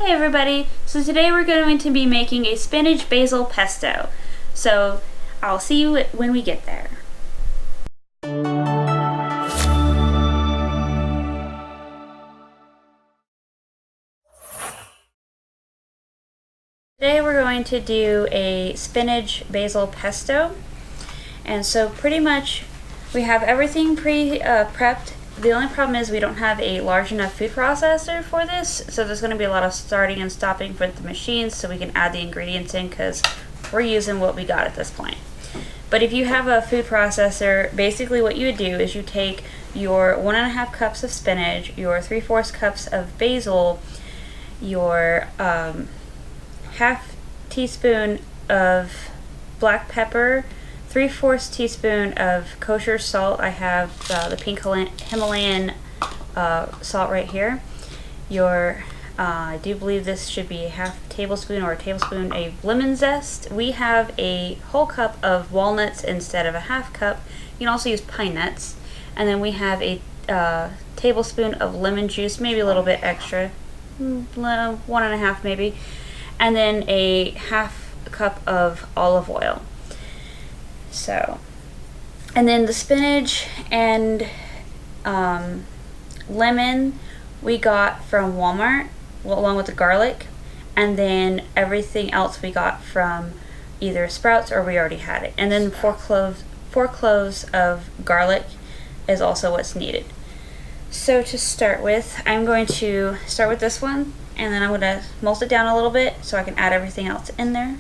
Hey everybody, so today we're going to be making a spinach basil pesto. So I'll see you when we get there. Today we're going to do a spinach basil pesto. And so pretty much we have everything prepped. The only problem is we don't have a large enough food processor for this, so there's going to be a lot of starting and stopping for the machines so we can add the ingredients in because we're using what we got at this point. But if you have a food processor, basically what you would do is you take your 1.5 cups of spinach, your 3/4 cups of basil, your half teaspoon of black pepper, 3/4 teaspoon of kosher salt. I have the pink Himalayan salt right here. I do believe this should be a half tablespoon or a tablespoon of lemon zest. We have a whole cup of walnuts instead of a half cup. You can also use pine nuts. And then we have a tablespoon of lemon juice, maybe a little bit extra, 1.5 maybe. And then a half cup of olive oil. So, and then the spinach and lemon we got from Walmart, along with the garlic, and then everything else we got from either Sprouts or we already had it. And then four cloves of garlic is also what's needed. So to start with, I'm going to start with this one, and then I'm going to melt it down a little bit so I can add everything else in there.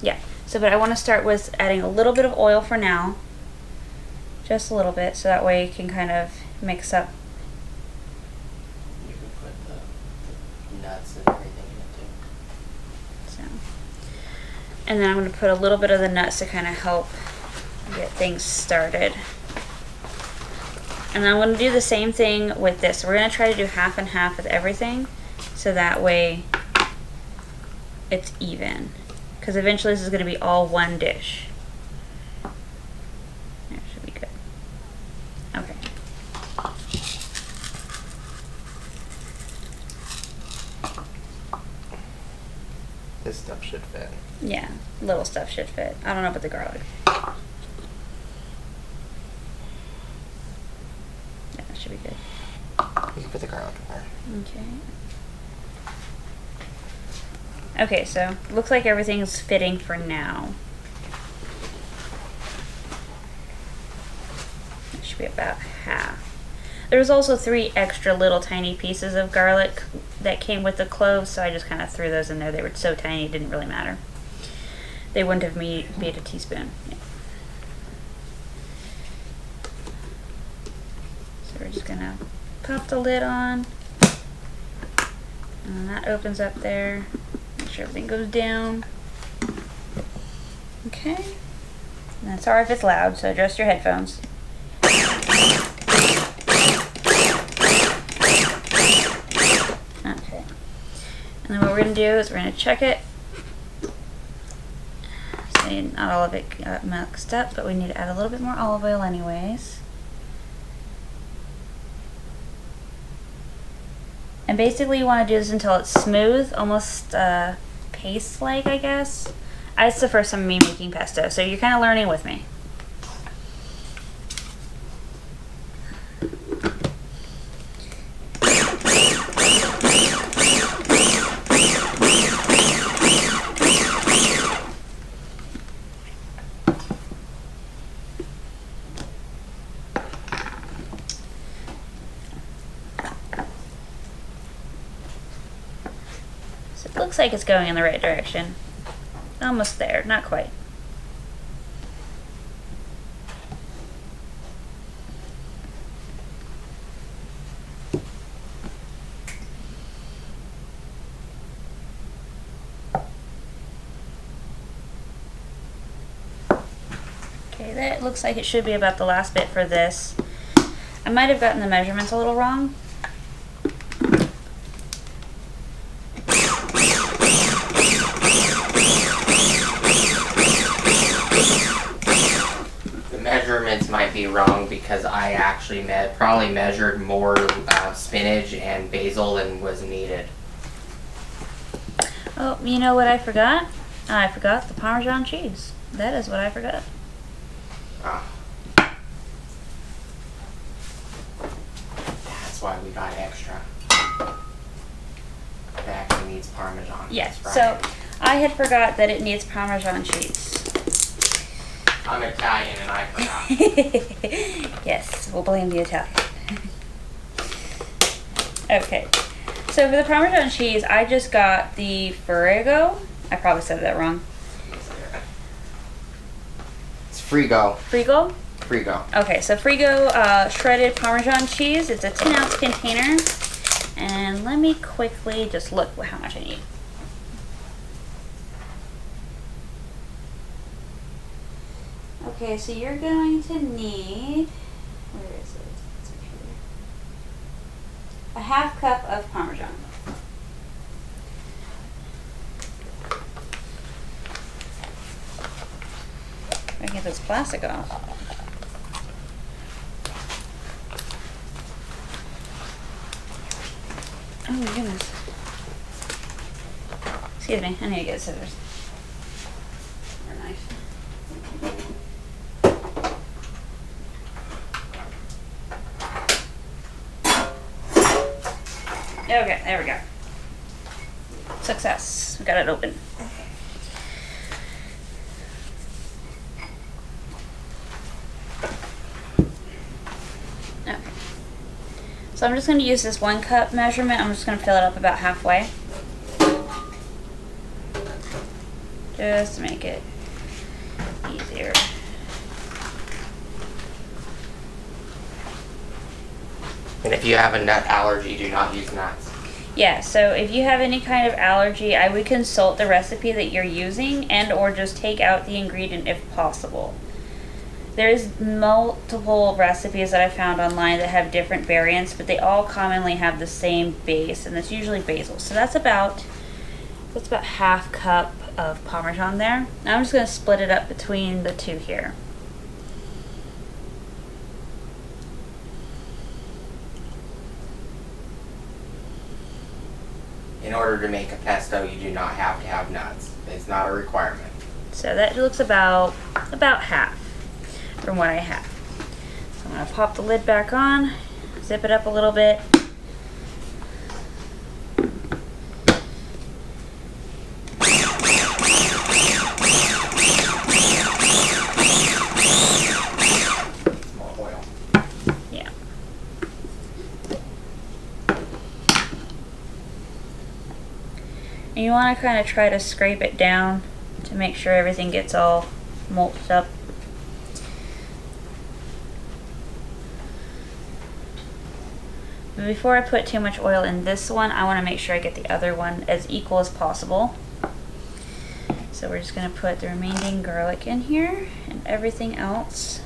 Yeah. So, but I want to start with adding a little bit of oil for now. Just a little bit, so that way you can kind of mix up. You can put the nuts and everything in it too. So, and then I'm going to put a little bit of the nuts to kind of help get things started. And I'm going to do the same thing with this. We're going to try to do half and half with everything, so that way it's even. Because eventually this is going to be all one dish. That should be good. Okay. This stuff should fit. Yeah, little stuff should fit. I don't know about the garlic. Yeah, that should be good. You can put the garlic in there. Okay. Okay, so looks like everything's fitting for now. That should be about half. There's also 3 extra little tiny pieces of garlic that came with the cloves, so I just kind of threw those in there. They were so tiny, it didn't really matter. They wouldn't have made a teaspoon. Yeah. So we're just gonna pop the lid on, and that opens up there. Make sure everything goes down. Okay. And sorry if it's loud, so adjust your headphones. Okay. And then what we're going to do is we're going to check it. See, not all of it got mixed up, but we need to add a little bit more olive oil anyways. And basically you want to do this until it's smooth, almost paste-like, I guess. It's the first time of me making pesto, so you're kind of learning with me. Looks like it's going in the right direction. Almost there, not quite. Okay, that looks like it should be about the last bit for this. I might have gotten the measurements a little wrong. Measurements might be wrong because I I actually probably measured more spinach and basil than was needed. Oh, you know what I forgot? I forgot the Parmesan cheese. That is what I forgot. Ah. That's why we got extra. It actually needs Parmesan. Yes, That's so right. I had forgot that it needs Parmesan cheese. I'm Italian and I forgot. Yes, we'll blame the Italian. Okay, so for the Parmesan cheese, I just got the Frigo. I probably said that wrong. It's Frigo. Frigo? Frigo. Okay, so Frigo shredded Parmesan cheese. It's a 10-ounce container. And let me quickly just look how much I need. Okay, so you're going to need, where is it? It's up here. A half cup of Parmesan. I get this plastic off. Oh my goodness. Excuse me, I need to get scissors. Or a knife. Okay, there we go. Success. We got it open. Okay. So I'm just going to use this 1 cup measurement. I'm just going to fill it up about halfway. Just to make it easier. And if you have a nut allergy, do not use nuts. Yeah, so if you have any kind of allergy, I would consult the recipe that you're using and or just take out the ingredient if possible. There's multiple recipes that I found online that have different variants, but they all commonly have the same base, and it's usually basil. So that's about half cup of Parmesan there. Now I'm just going to split it up between the two here. In order to make a pesto, you do not have to have nuts. It's not a requirement. So that looks about half from what I have. So I'm going to pop the lid back on, zip it up a little bit. More oil. Yeah. And you want to kind of try to scrape it down to make sure everything gets all mulched up. But before I put too much oil in this one, I want to make sure I get the other one as equal as possible. So we're just going to put the remaining garlic in here and everything else.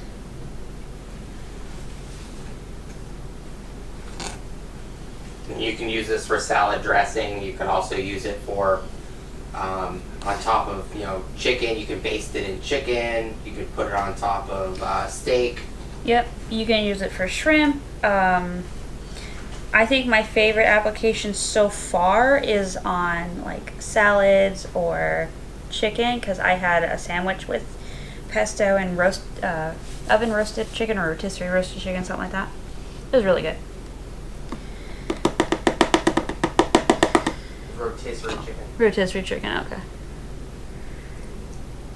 And you can use this for salad dressing. You can also use it for on top of chicken. You can baste it in chicken. You could put it on top of steak. Yep, you can use it for shrimp. I think my favorite application so far is on like salads or chicken, because I had a sandwich with pesto and oven roasted chicken or rotisserie roasted chicken, something like that. It was really good. Rotisserie chicken. Rotisserie chicken, okay.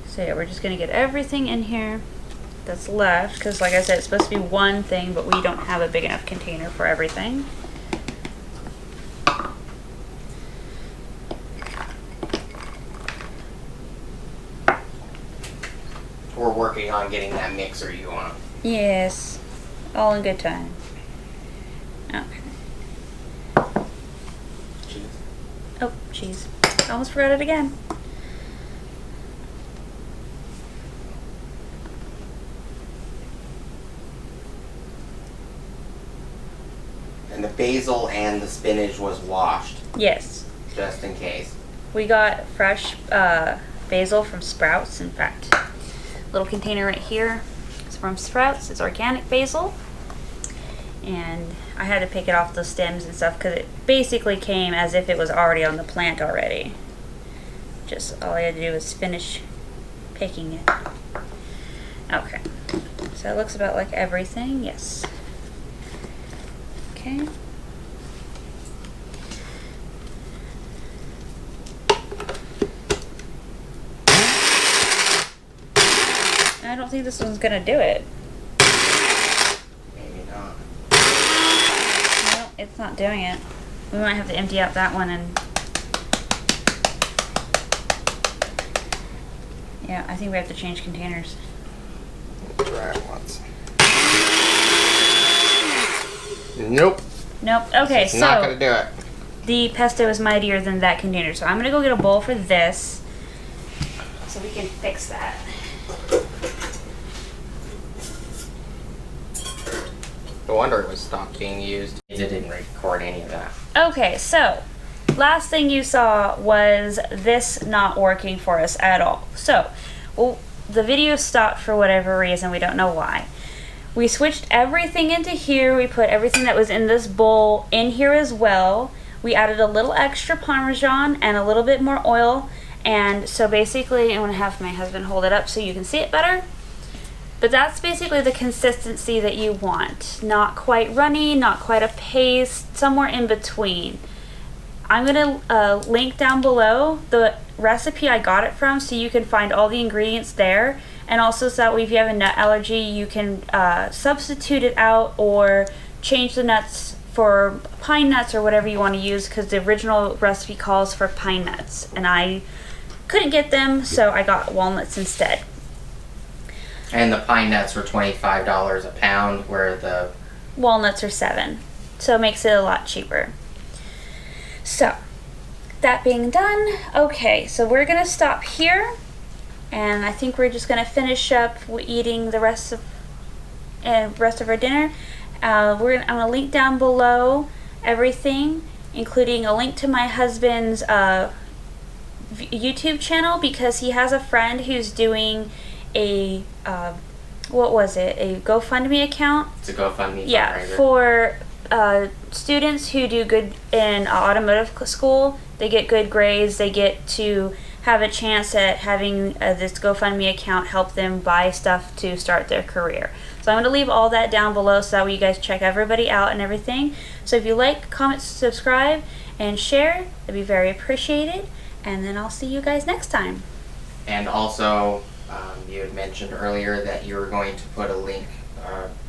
So yeah, we're just gonna get everything in here that's left, because like I said, it's supposed to be one thing, but we don't have a big enough container for everything. We're working on getting that mixer you want. Yes, all in good time. Okay. Cheese. Oh, cheese. Almost forgot it again. And the basil and the spinach was washed, Yes. just in case. We got fresh basil from Sprouts, in fact. Little container right here. It's from Sprouts. It's organic basil. and I had to pick it off the stems and stuff because it basically came as if it was already on the plant already. Just all I had to do was finish picking it. Okay, so it looks about like everything. Yes. Okay. I don't think this one's gonna do it. Maybe not. No, it's not doing it. We might have to empty out that one and... Yeah, I think we have to change containers. Try it once. Nope. Nope. Okay, It's so not gonna do it. the pesto is mightier than that container. So I'm gonna go get a bowl for this so we can fix that. No wonder it was stopped being used. It didn't record any of that. Okay, so last thing you saw was this not working for us at all. So, well, the video stopped for whatever reason. We don't know why. We switched everything into here. We put everything that was in this bowl in here as well. We added a little extra Parmesan and a little bit more oil. And so basically, I'm going to have my husband hold it up so you can see it better. But that's basically the consistency that you want. Not quite runny, not quite a paste, somewhere in between. I'm going to link down below the recipe I got it from so you can find all the ingredients there. And also so that way if you have a nut allergy, you can substitute it out or change the nuts for pine nuts or whatever you want to use, because the original recipe calls for pine nuts. And I couldn't get them, so I got walnuts instead. And the pine nuts were $25 a pound, where the walnuts are $7, so it makes it a lot cheaper. So that being done, okay, so we're gonna stop here, and I think we're just gonna finish up eating the rest of our dinner. I'm gonna link down below everything, including a link to my husband's YouTube channel, because he has a friend who's doing a what was it? A GoFundMe account? It's a GoFundMe. Yeah, fundraiser. For students who do good in automotive school. They get good grades. They get to have a chance at having this GoFundMe account help them buy stuff to start their career. So I'm going to leave all that down below so that way you guys check everybody out and everything. So if you like, comment, subscribe, and share, that'd be very appreciated. And then I'll see you guys next time. And also, you had mentioned earlier that you were going to put a link.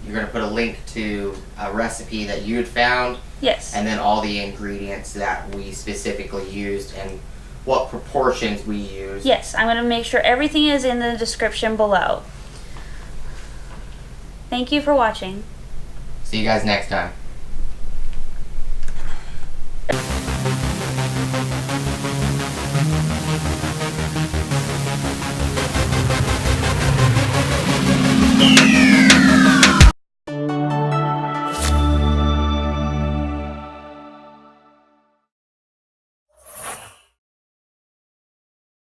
You're going to put a link to a recipe that you had found. Yes. And then all the ingredients that we specifically used and what proportions we used. Yes, I'm going to make sure everything is in the description below. Thank you for watching. See you guys next time.